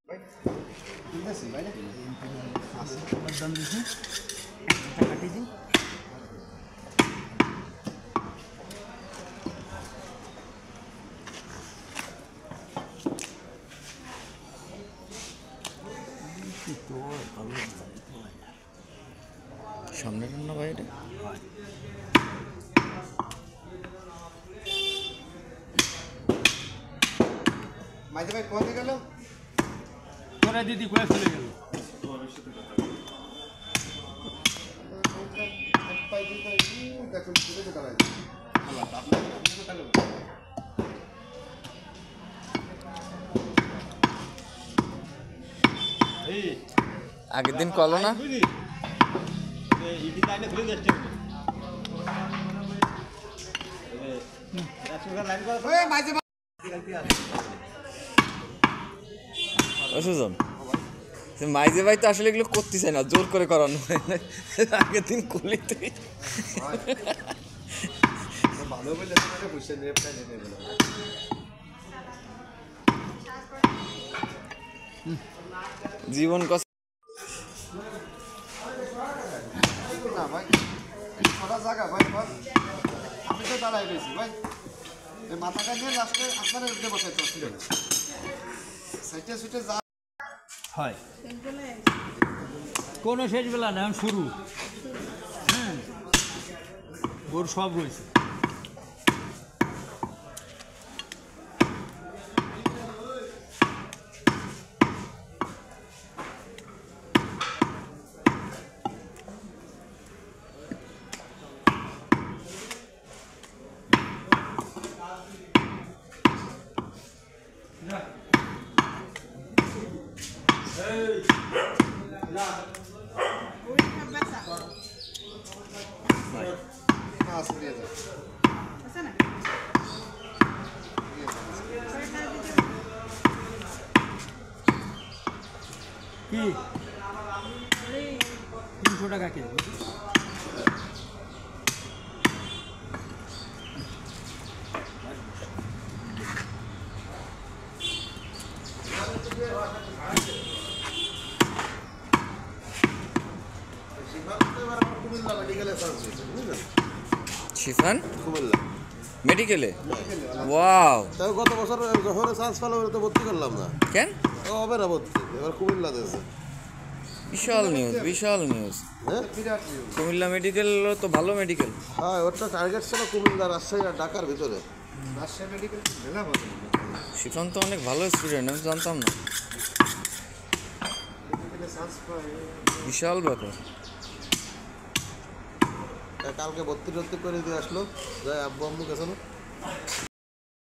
ভাই ঠিক আছে ভাই না আছে দাম দিছি কাটি দিই সামনে না ভাই এটা মাইতে ভাই কোথায় গেল তোরা দিদি কয়ে চলে গেল আগের দিন কলো না সুজন মাইজে ভাই তো আসলে এগুলো করতে চাই না, জোর করে করানো হয় না। আগের দিন করলি তুই ভালো বলে বুঝছেন জীবন কষ্ট না ভাই ছটা জায়গা ভাই আমি তো দাঁড়াই রয়েছি ভাই এই মাথাটা নিয়ে লাস্টে আপনারা উঠে বসাইতে অসুবিধা নেই সাইটে সুইটে যা হয় কোনো শেষ বেলা না এখন শুরু হ্যাঁ ওর সব রয়েছে আসলে যা কি 300 টাকা কেজি শিফান মেডিকেলে ওয়াও তাও গত বছর যখন চান্স পেলাম তো ভর্তি করলাম না কেন হবে না ভর্তি এবার কুমিল্লা দিয়েছে বিশাল নিউজ হ্যাঁ কুমিল্লা মেডিকেল তো ভালো মেডিকেল। হ্যাঁ ওটা টার্গেট ছিল কুমিল্লা রাজশাহী আর ঢাকার ভিতরে রাজশাহী মেডিকেল মেলা ভালো শিফান তো অনেক ভালো স্টুডেন্ট, আমি জানতাম না, বিশাল ব্যাপার। কালকে ভর্তি করে দিয়ে আসলো যাই আব্বু আম্মু গেছে না